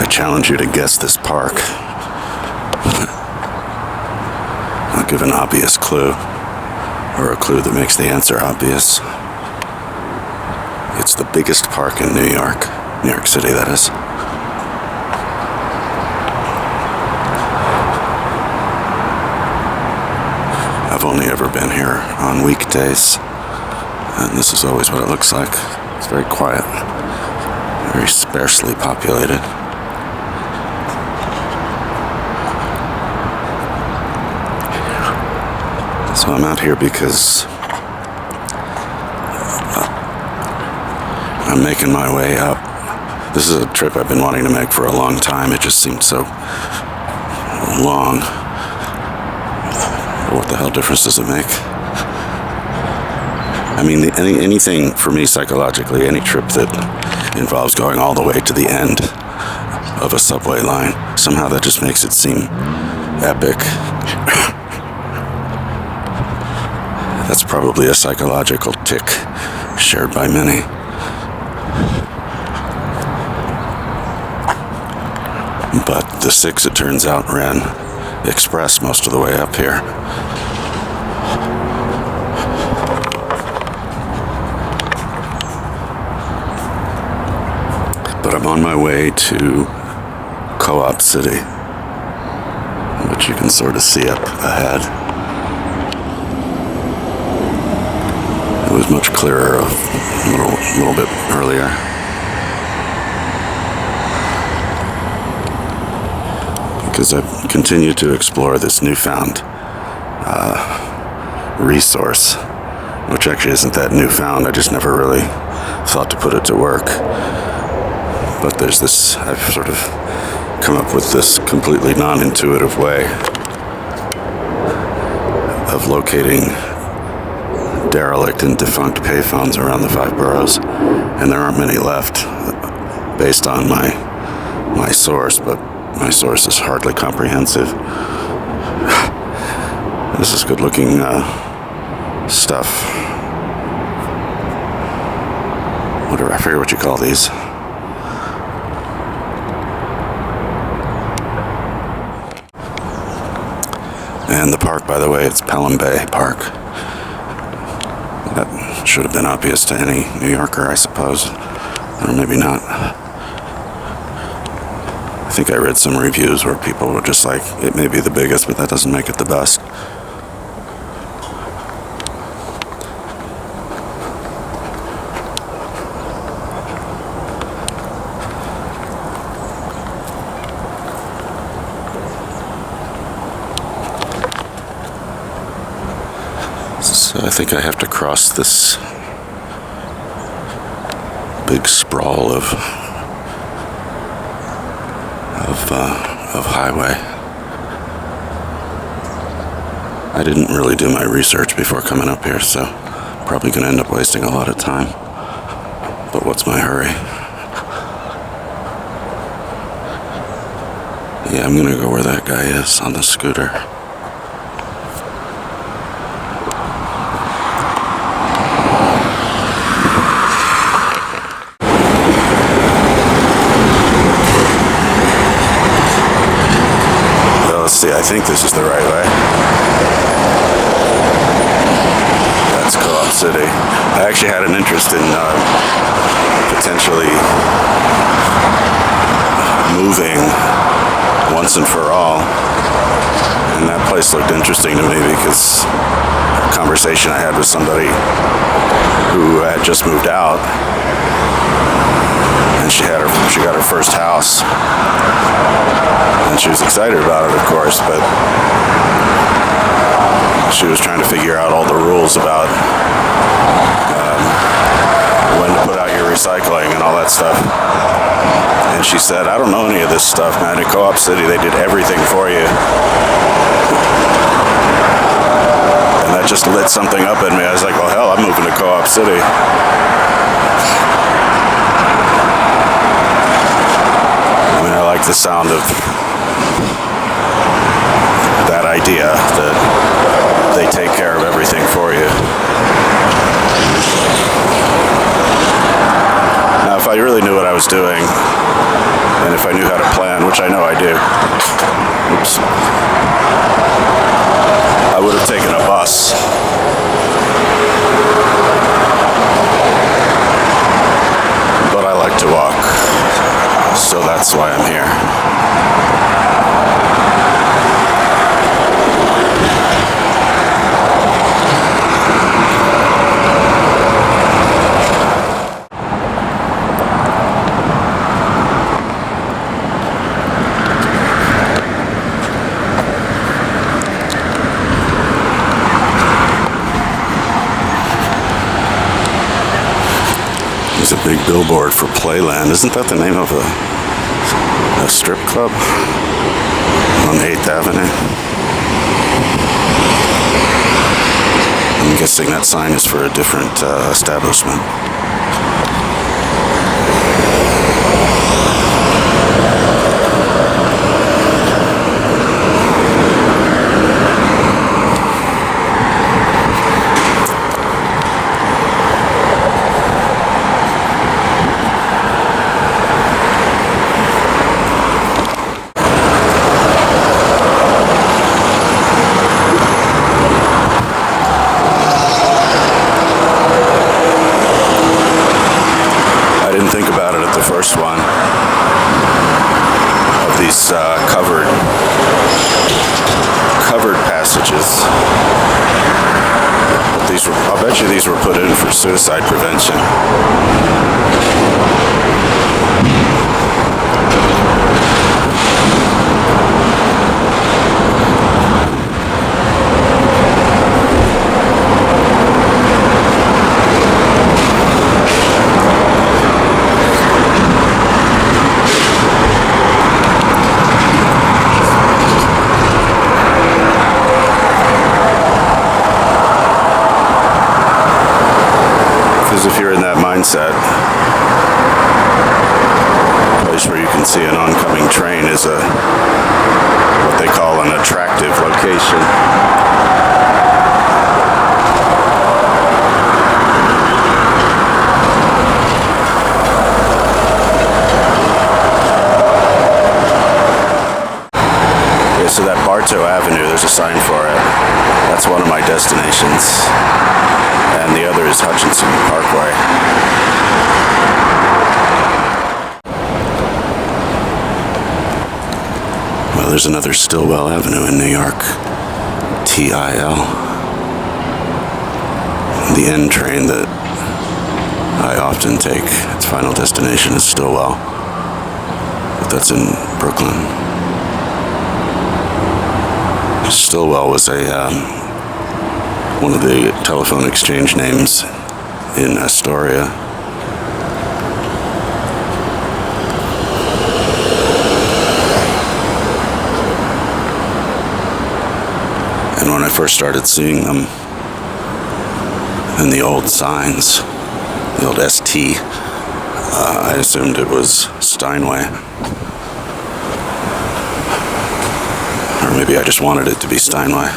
I challenge you to guess this park. I'll give an obvious clue, or a clue that makes the answer obvious. It's the biggest park in New York City, that is. I've only ever been here on weekdays, and this is always what it looks like. It's very quiet, very sparsely populated. So I'm out here because I'm making my way up. This is a trip I've been wanting to make for a long time. It just seemed so long. What the hell difference does it make? I mean, anything for me psychologically, any trip that involves going all the way to the end of a subway line, somehow that just makes it seem epic. That's probably a psychological tick shared by many. But the 6, it turns out, ran express most of the way up here. But I'm on my way to Co-op City, which you can sort of see up ahead. It was much clearer a little bit earlier. Because I've continued to explore this newfound resource, which actually isn't that newfound. I just never really thought to put it to work. But there's this, I've sort of come up with this completely non-intuitive way of locating derelict and defunct payphones around the 5 boroughs, and there aren't many left based on my source, but my source is hardly comprehensive. This is good looking stuff. Whatever, I forget what you call these. And the park, by the way, it's Pelham Bay Park. That should have been obvious to any New Yorker, I suppose. Or maybe not. I think I read some reviews where people were just like, it may be the biggest, but that doesn't make it the best. So I think I have to cross this big sprawl of highway. I didn't really do my research before coming up here, so I'm probably going to end up wasting a lot of time. But what's my hurry? Yeah, I'm going to go where that guy is on the scooter. See, I think this is the right way. That's Co-op City. I actually had an interest in potentially moving once and for all. And that place looked interesting to me because a conversation I had with somebody who had just moved out, and she got her first house. And she was excited about it, of course, but she was trying to figure out all the rules about when to put out your recycling and all that stuff. And she said, I don't know any of this stuff, man. In Co-op City, they did everything for you. And that just lit something up in me. I was like, well, hell, I'm moving to Co-op City. I mean, I like the sound of that idea that they take care of everything for you. Now, if I really knew what I was doing And if I knew how to plan, which I know I do, oops, I would have taken a bus. But I like to walk, so that's why I'm here. There's a big billboard for Playland. Isn't that the name of a strip club on 8th Avenue? I'm guessing that sign is for a different establishment. Think about it at the first one of these covered passages. I'll bet you these were put in for suicide prevention. If you're in that mindset, a place where you can see an oncoming train is what they call an attractive location. Yeah, so that Bartow Avenue, there's a sign for it. That's one of my destinations. And the other is Hutchinson Parkway. Well, there's another Stillwell Avenue in New York. TIL. The N train that I often take. Its final destination is Stillwell. But that's in Brooklyn. Stillwell was one of the telephone exchange names in Astoria. And when I first started seeing them in the old signs, the old ST, I assumed it was Steinway. Or maybe I just wanted it to be Steinway.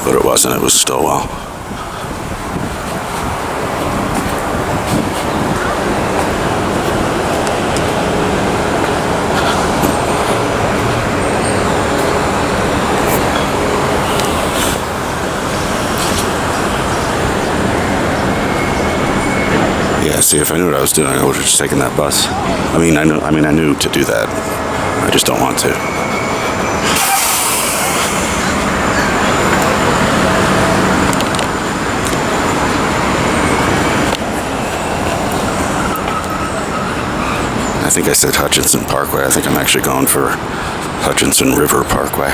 But it wasn't, it was Stillwell. Yeah, see, if I knew what I was doing, I would have just taken that bus. I knew to do that. I just don't want to. I think I said Hutchinson Parkway. I think I'm actually going for Hutchinson River Parkway.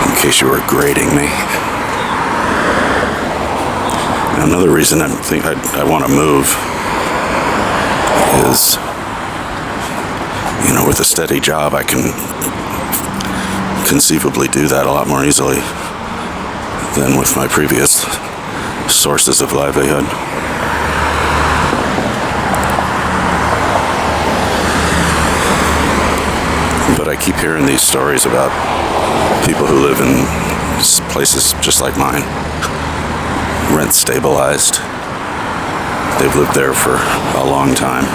In case you were grading me. And another reason I want to move is, with a steady job, I can conceivably do that a lot more easily than with my previous sources of livelihood. But I keep hearing these stories about people who live in places just like mine, rent stabilized, They've lived there for a long time.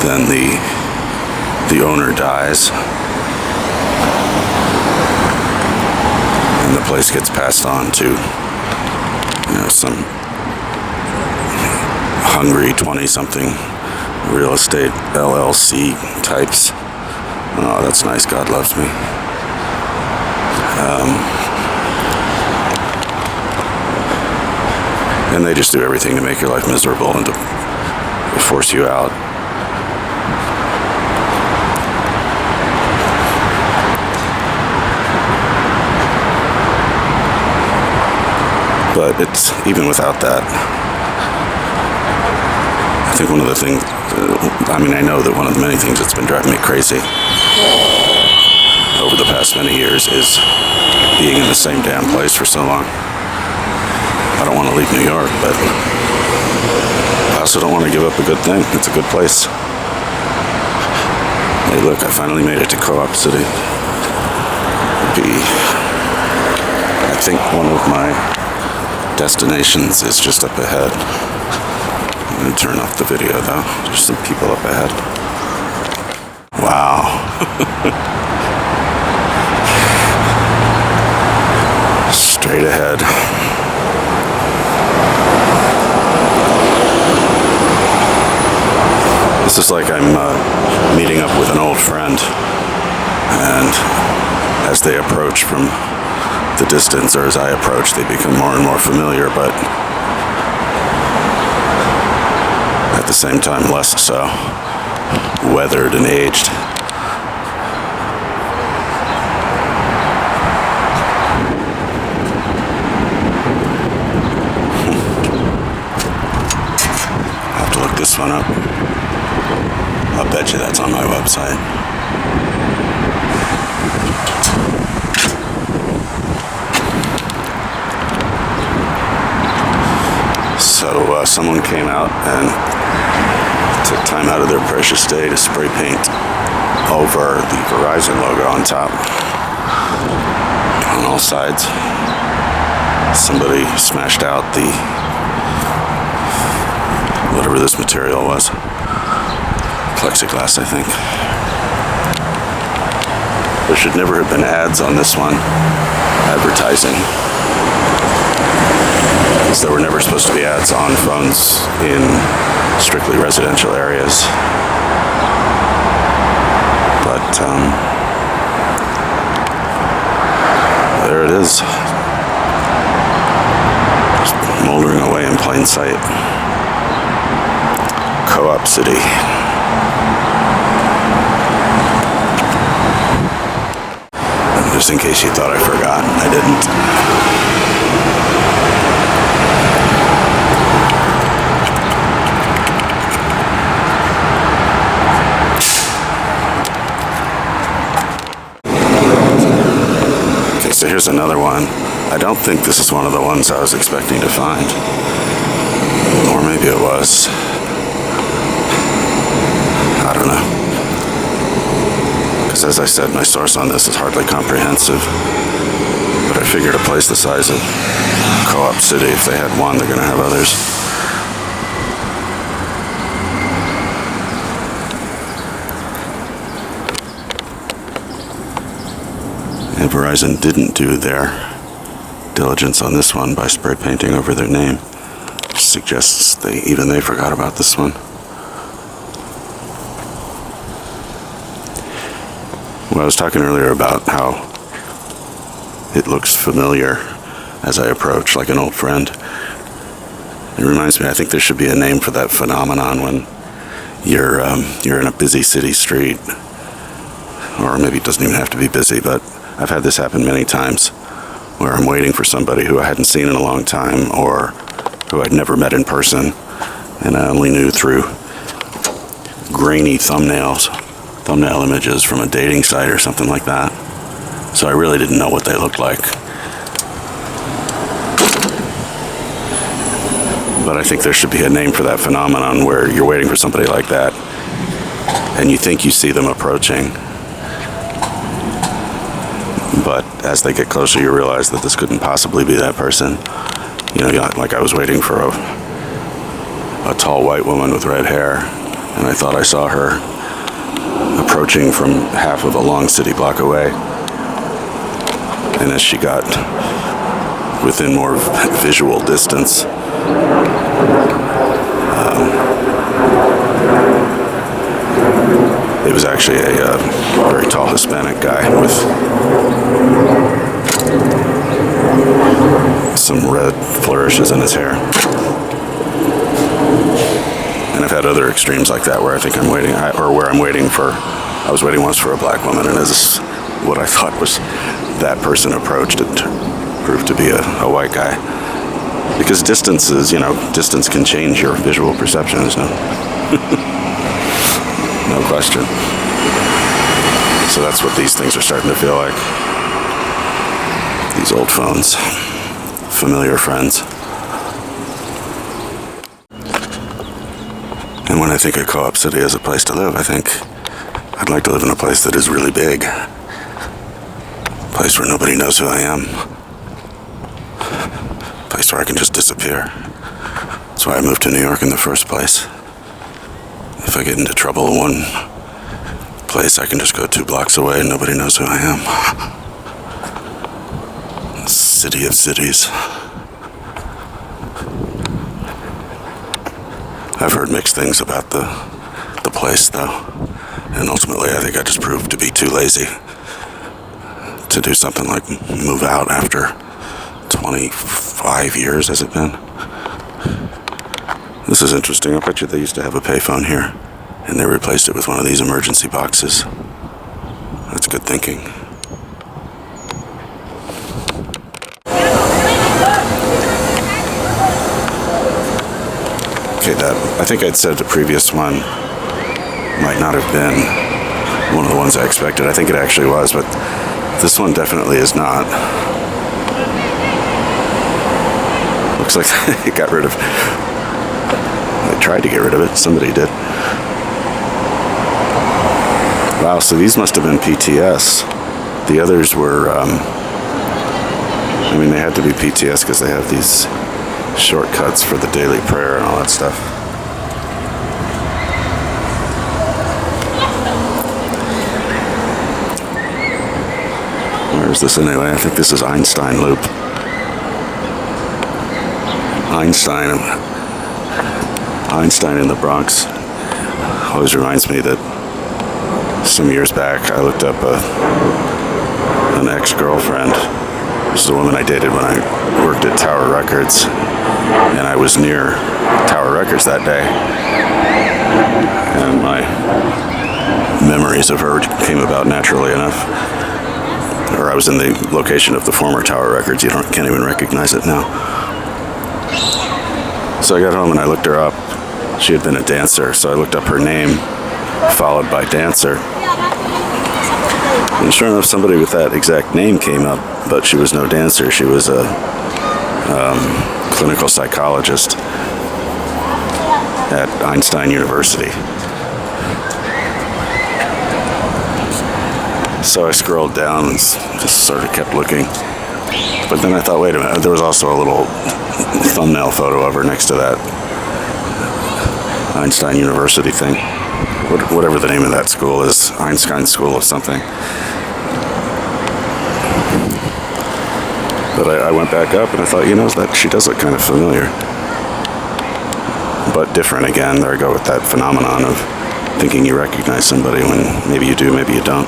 Then the owner dies, and the place gets passed on to, some hungry 20-something real estate LLC types. Oh, that's nice. God loves me. And they just do everything to make your life miserable and to force you out. But it's even without that. I think one of the things, I know that one of the many things that's been driving me crazy over the past many years is being in the same damn place for so long. I don't want to leave New York, but I also don't want to give up a good thing. It's a good place. Hey, look, I finally made it to Co-op City. I think one of my destinations is just up ahead. I'm going to turn off the video, though. There's some people up ahead. Wow. Straight ahead. This is like I'm meeting up with an old friend, and as they approach from the distance, or as I approach, they become more and more familiar, but at the same time less so, weathered and aged. I'll have to look this one up. I'll bet you that's on my website. So someone came out and took time out of their precious day to spray paint over the Verizon logo on top, on all sides. Somebody smashed out the, whatever this material was, plexiglass, I think. There should never have been ads on this one, advertising. There were never supposed to be ads on phones in strictly residential areas. But there it is. Just moldering away in plain sight. Co-op City. Just in case you thought I forgot, I didn't. So here's another one. I don't think this is one of the ones I was expecting to find. Or maybe it was. I don't know. Because as I said, my source on this is hardly comprehensive. But I figured a place the size of Co-op City, if they had one, they're going to have others. And Verizon didn't do their diligence on this one by spray painting over their name, which suggests they forgot about this one. Well, I was talking earlier about how it looks familiar as I approach, like an old friend. It reminds me, I think there should be a name for that phenomenon when you're in a busy city street, or maybe it doesn't even have to be busy, but I've had this happen many times where I'm waiting for somebody who I hadn't seen in a long time or who I'd never met in person, and I only knew through grainy thumbnail images from a dating site or something like that. So I really didn't know what they looked like. But I think there should be a name for that phenomenon where you're waiting for somebody like that and you think you see them approaching, But as they get closer, you realize that this couldn't possibly be that person. You know, like I was waiting for a tall white woman with red hair, and I thought I saw her approaching from half of a long city block away. And as she got within more visual distance, it was actually a very tall Hispanic guy with some red flourishes in his hair. And I've had other extremes like that where I think I'm waiting, or where I'm waiting for, I was waiting once for a black woman, and as what I thought was that person approached, it proved to be a white guy. Because distance can change your visual perception, there's no question. So that's what these things are starting to feel like. These old phones, familiar friends. And when I think of Co-op City as a place to live, I think I'd like to live in a place that is really big. A place where nobody knows who I am. A place where I can just disappear. That's why I moved to New York in the first place. If I get into trouble in one place, I can just go 2 blocks away and nobody knows who I am. City of cities. I've heard mixed things about the place, though. And ultimately, I think I just proved to be too lazy to do something like move out after 25 years, has it been? This is interesting. I bet you they used to have a payphone here, and they replaced it with one of these emergency boxes. That's good thinking. Okay, I think I'd said the previous one might not have been one of the ones I expected. I think it actually was, but this one definitely is not. Looks like it got rid of... I tried to get rid of it. Somebody did. Wow, so these must have been PTS. The others were... I mean, they had to be PTS because they have these shortcuts for the daily prayer and all that stuff. Where is this anyway? I think this is Einstein Loop. Einstein in the Bronx. Always reminds me that some years back I looked up an ex-girlfriend. This is a woman I dated when I worked at Tower Records, and I was near Tower Records that day, and my memories of her came about naturally enough. Or I was in the location of the former Tower Records. You can't even recognize it now. So I got home and I looked her up. She had been a dancer, so I looked up her name, followed by dancer. And sure enough, somebody with that exact name came up, but she was no dancer. She was a clinical psychologist at Einstein University. So I scrolled down and just sort of kept looking. But then I thought, wait a minute, there was also a little thumbnail photo of her next to that Einstein University thing. Whatever the name of that school is, Einstein School of something. But I went back up and I thought, that she does look kind of familiar. But different again. There I go with that phenomenon of thinking you recognize somebody when maybe you do, maybe you don't.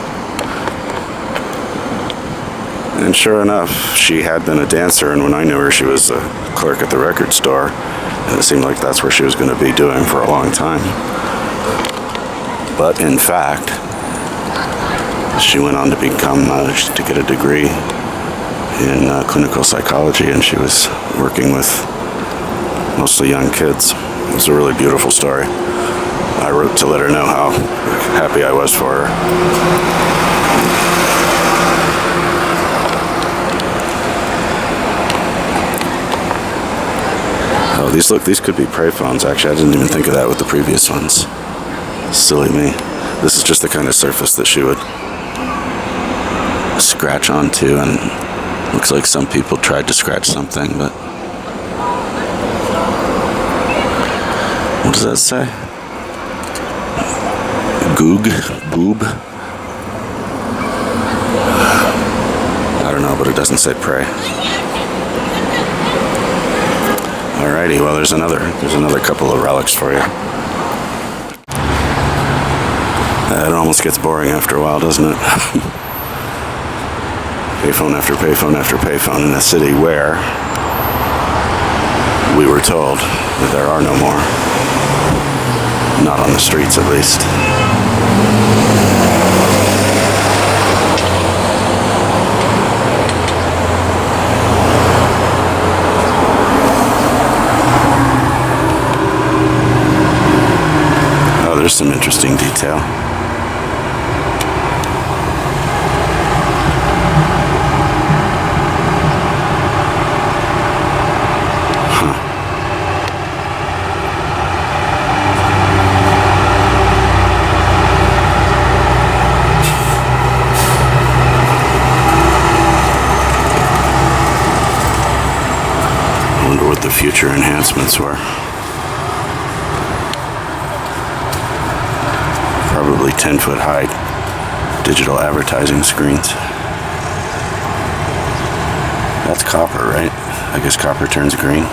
And sure enough, she had been a dancer, and when I knew her, she was a clerk at the record store, and it seemed like that's where she was going to be doing for a long time. But in fact, she went on to become, to get a degree in clinical psychology, and she was working with mostly young kids. It was a really beautiful story. I wrote to let her know how happy I was for her. Oh, these could be Payphones, actually. I didn't even think of that with the previous ones. Silly me. This is just the kind of surface that she would scratch onto, and looks like some people tried to scratch something, but what does that say? Goog? Boob? I don't know, but it doesn't say pray. Alrighty, well there's another couple of relics for you. It almost gets boring after a while, doesn't it? Payphone after payphone after payphone in a city where we were told that there are no more. Not on the streets, at least. Oh, there's some interesting detail. What the future enhancements were. Probably 10-foot high digital advertising screens. That's copper, right? I guess copper turns green.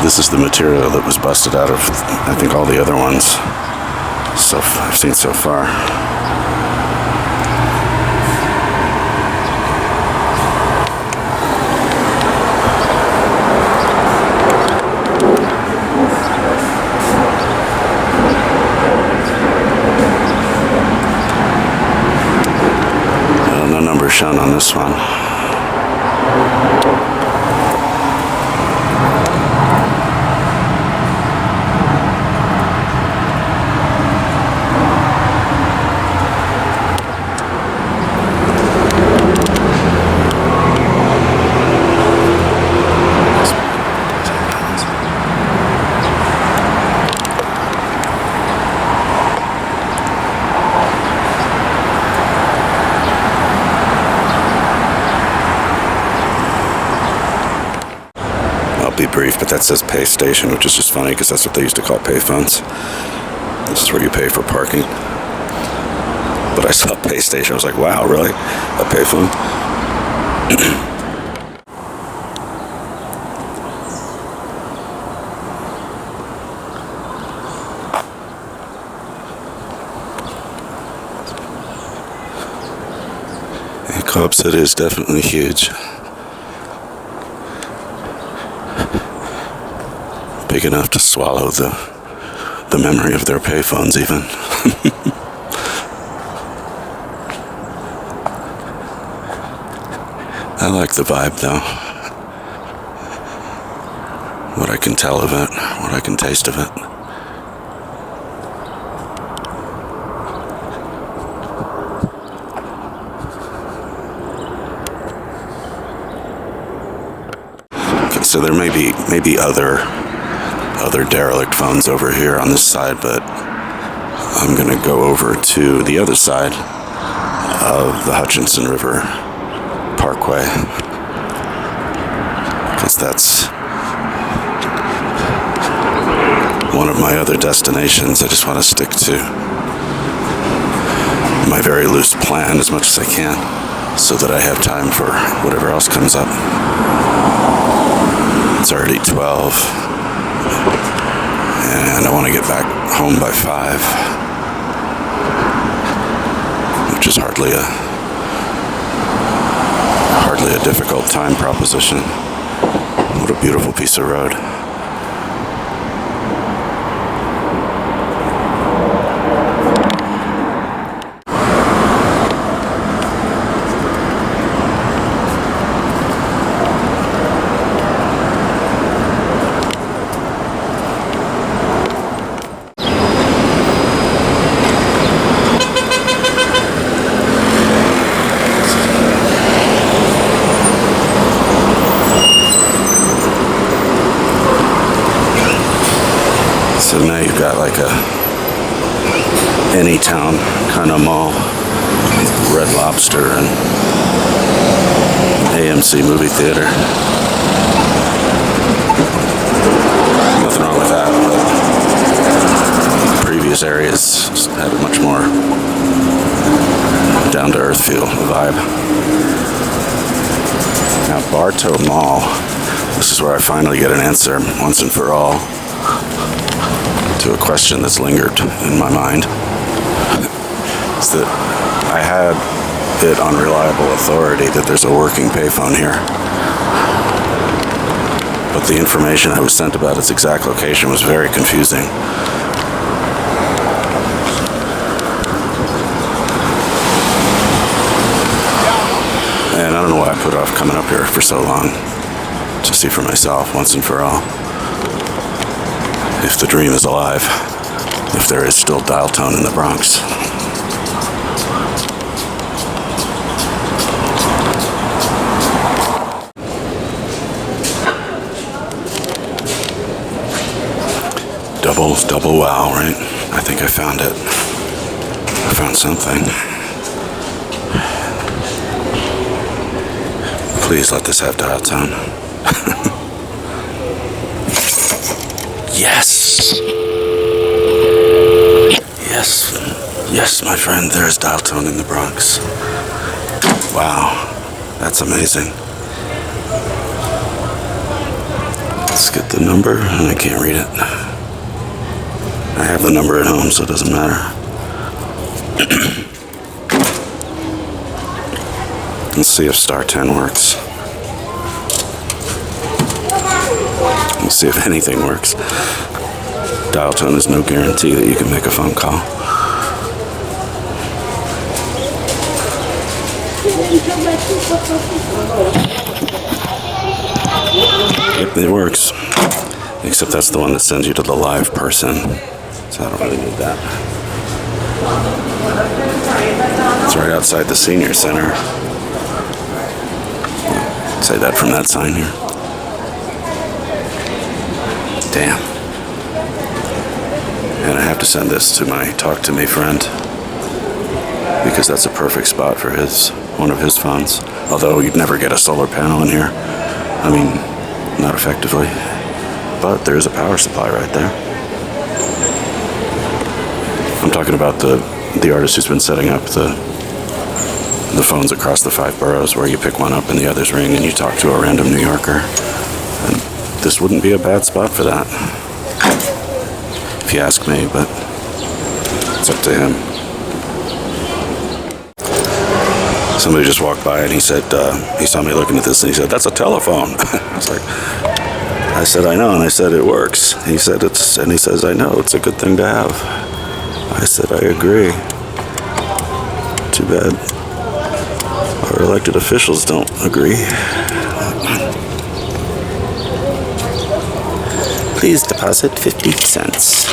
This is the material that was busted out of, I think, all the other ones I've seen so far. No number shown on this one. Be brief, but that says pay station, which is just funny because that's what they used to call payphones. This is where you pay for parking. But I saw pay station, I was like, wow, really? A payphone? Co-op City is definitely huge. Big enough to swallow the memory of their payphones, even. I like the vibe, though. What I can tell of it, what I can taste of it. Okay, so there may be other derelict phones over here on this side, but I'm gonna go over to the other side of the Hutchinson River Parkway, because that's one of my other destinations. I just want to stick to my very loose plan as much as I can so that I have time for whatever else comes up. It's already 12. And I want to get back home by 5, which is hardly a difficult time proposition. What a beautiful piece of road. like a any town kind of mall. Red Lobster and AMC movie theater. Nothing wrong with that, but previous areas had a much more down-to-earth feel, vibe. Now, Bartow Mall, this is where I finally get an answer once and for all to a question that's lingered in my mind. It's that I had it on reliable authority that there's a working payphone here. But the information I was sent about its exact location was very confusing. And I don't know why I put off coming up here for so long to see for myself once and for all if the dream is alive, if there is still dial tone in the Bronx. Double wow, right? I think I found it. I found something. Please let this have dial tone. Yes! Yes, my friend, there's dial tone in the Bronx. Wow, that's amazing. Let's get the number. I can't read it. I have the number at home, so it doesn't matter. Let's see if star 10 works. Let's see if anything works. Dial tone is no guarantee that you can make a phone call. Yep, it works. Except that's the one that sends you to the live person. So I don't really need that. It's right outside the senior center. Say that from that sign here. Damn. And I have to send this to my talk to me friend because that's a perfect spot for one of his phones. Although you'd never get a solar panel in here. I mean, not effectively. But there's a power supply right there. I'm talking about the artist who's been setting up the phones across the 5 boroughs where you pick one up and the others ring and you talk to a random New Yorker. And this wouldn't be a bad spot for that, if you ask me, but it's up to him. Somebody just walked by and he said, he saw me looking at this and he said, "That's a telephone." I said, "I know," and I said, "It works." He said, and he says, "I know, it's a good thing to have." I said, "I agree. Too bad our elected officials don't agree." Please deposit 50 cents.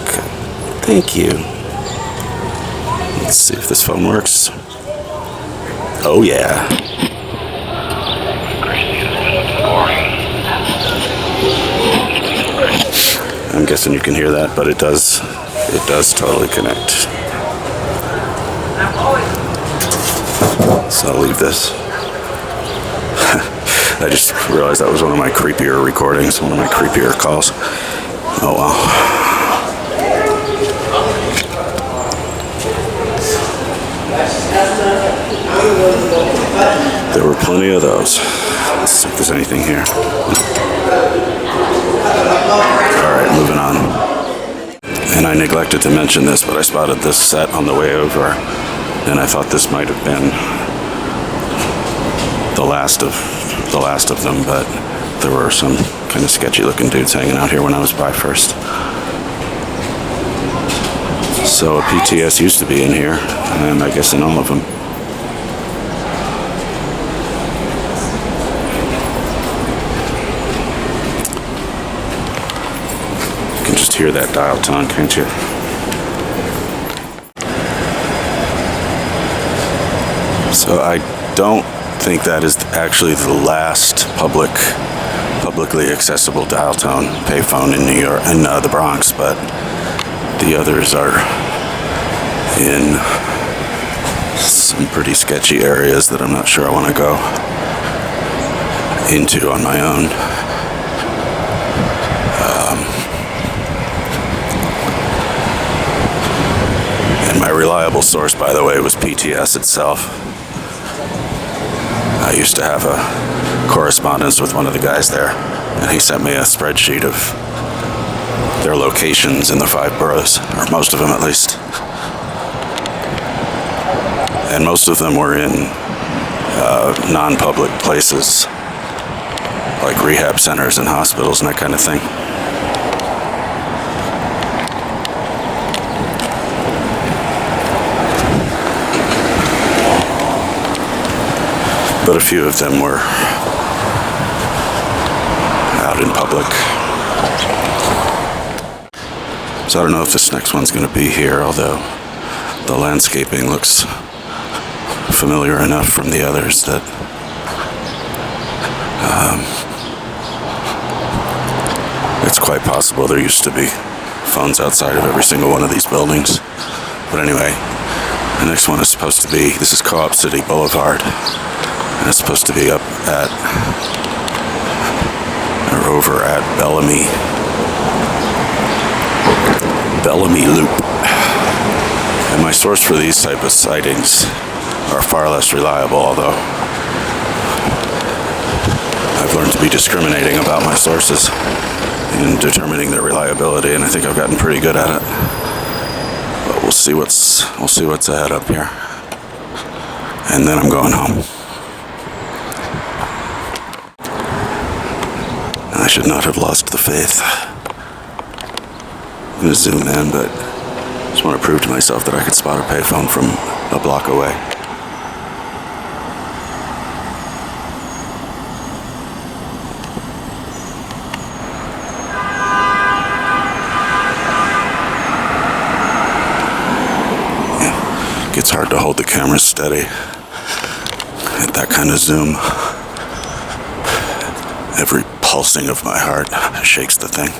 Okay. Thank you. Let's see if this phone works. Oh yeah. I'm guessing you can hear that, but it does totally connect. So I'll leave this. I just realized that was one of my creepier recordings, one of my creepier calls. Oh well. There were plenty of those. Let's see if there's anything here. Alright, moving on. And I neglected to mention this, but I spotted this set on the way over, and I thought this might have been the last of them, but there were some kind of sketchy looking dudes hanging out here when I was by first. So a PTS used to be in here, and I guess in all of them. You can just hear that dial tone, can't you? So I don't think that is actually the last public publicly accessible dial tone payphone in New York and the Bronx, but the others are in some pretty sketchy areas that I'm not sure I want to go into on my own. And my reliable source, by the way, was PTS itself. I used to have a correspondence with one of the guys there, and he sent me a spreadsheet of their locations in the 5 boroughs, or most of them at least. And most of them were in non-public places, like rehab centers and hospitals and that kind of thing. But a few of them were out in public. So I don't know if this next one's going to be here, although the landscaping looks familiar enough from the others that it's quite possible there used to be phones outside of every single one of these buildings. But anyway, the next one is supposed to be, this is Co-op City Boulevard, and it's supposed to be up at, or over at Bellamy Loop. And my source for these type of sightings are far less reliable, although I've learned to be discriminating about my sources in determining their reliability, and I think I've gotten pretty good at it. But we'll see what's ahead up here. And then I'm going home. And I should not have lost the faith. I'm gonna zoom in, but I just want to prove to myself that I could spot a payphone from a block away. It's hard to hold the camera steady at that kind of zoom. Every pulsing of my heart shakes the thing.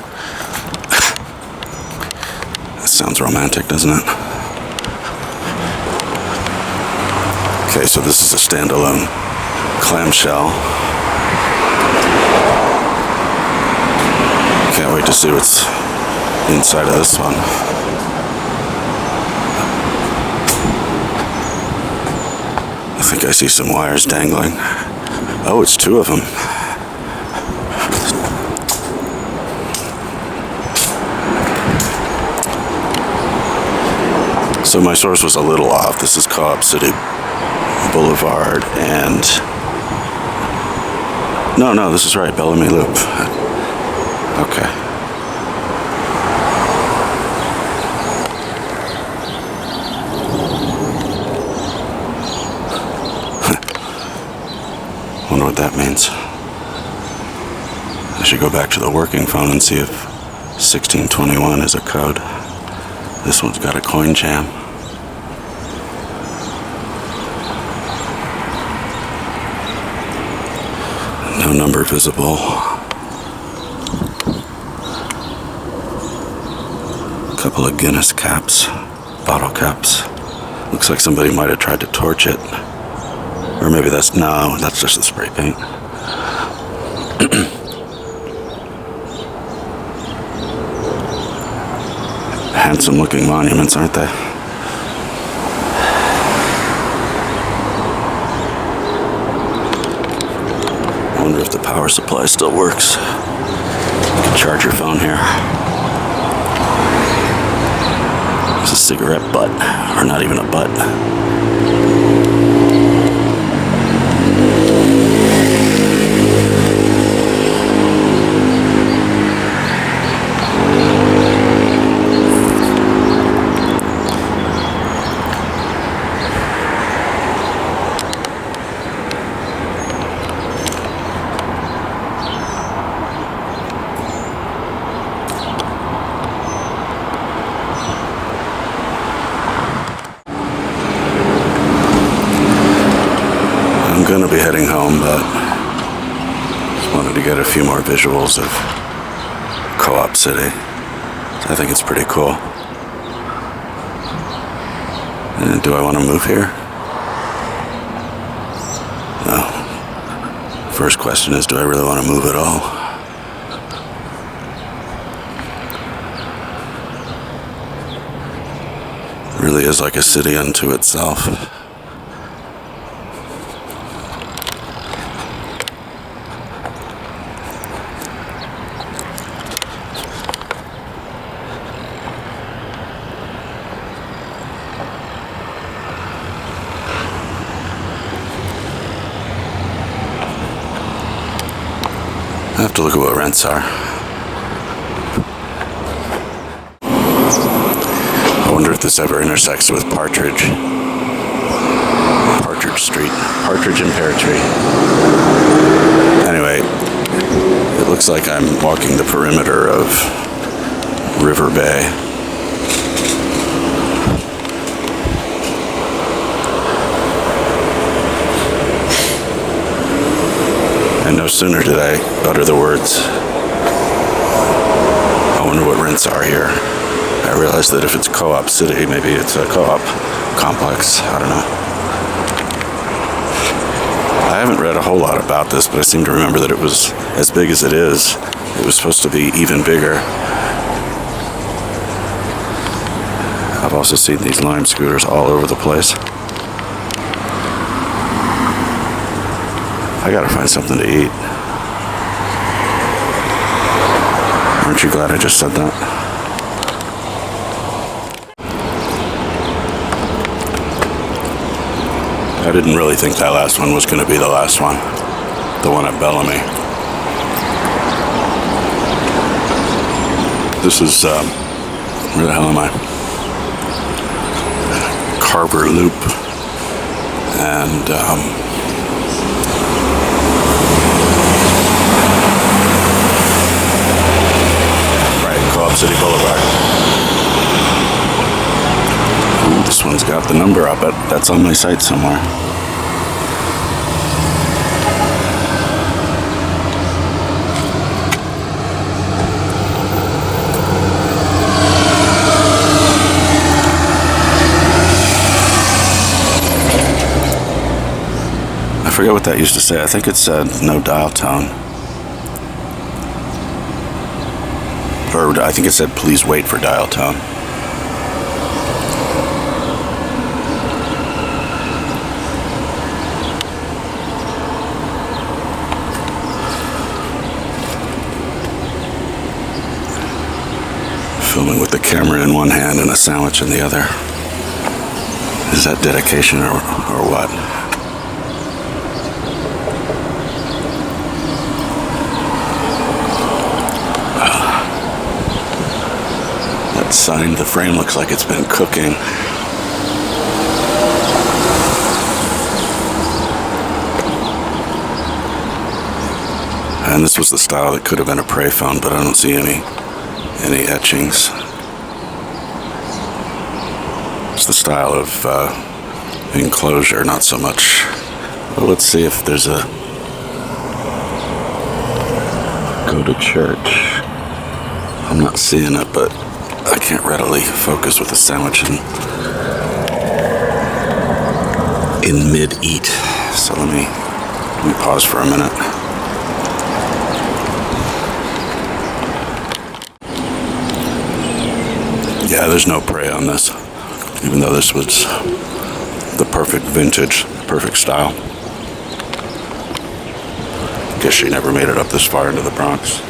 That sounds romantic, doesn't it? Okay, so this is a standalone clamshell. Can't wait to see what's inside of this one. I think I see some wires dangling. Oh, it's 2 of them. So my source was a little off. This is Co-op City Boulevard and... No, this is right, Bellamy Loop. Okay. Wonder what that means. I should go back to the working phone and see if 1621 is a code. This one's got a coin jam. No number visible. A couple of Guinness caps, bottle caps. Looks like somebody might have tried to torch it. Or maybe that's just the spray paint. Handsome looking monuments, aren't they? I wonder if the power supply still works. You can charge your phone here. There's a cigarette butt, or not even a butt. I'm gonna be heading home, but just wanted wanted to get a few more visuals of Co-op City. I think it's pretty cool. And do I want to move here? No. First question is, do I really want to move at all? It really is like a city unto itself. I have to look at what rents are. I wonder if this ever intersects with Partridge Street. Partridge and Pear Tree. Anyway, it looks like I'm walking the perimeter of River Bay. And no sooner did I utter the words, I wonder what rents are here, I realized that if it's Co-op City, maybe it's a co-op complex. I don't know. I haven't read a whole lot about this, but I seem to remember that it was as big as it is. It was supposed to be even bigger. I've also seen these Lime scooters all over the place. I gotta find something to eat. Aren't you glad I just said that? I didn't really think that last one was gonna be the last one. The one at Bellamy. This is, where the hell am I? Carver Loop. And, Co-op City Boulevard. Ooh, this one's got the number. I bet that's on my site somewhere. I forget what that used to say. I think it said no dial tone. Or I think it said, please wait for dial tone. Filming with the camera in one hand and a sandwich in the other. Is that dedication or what? Sign, the frame looks like it's been cooking. And this was the style that could have been a Payphone, but I don't see any etchings. It's the style of enclosure, not so much. Well, let's see if there's a go to church. I'm not seeing it, but I can't readily focus with a sandwich in mid-eat. So let me pause for a minute. Yeah, there's no prey on this, even though this was the perfect vintage, perfect style. Guess she never made it up this far into the Bronx.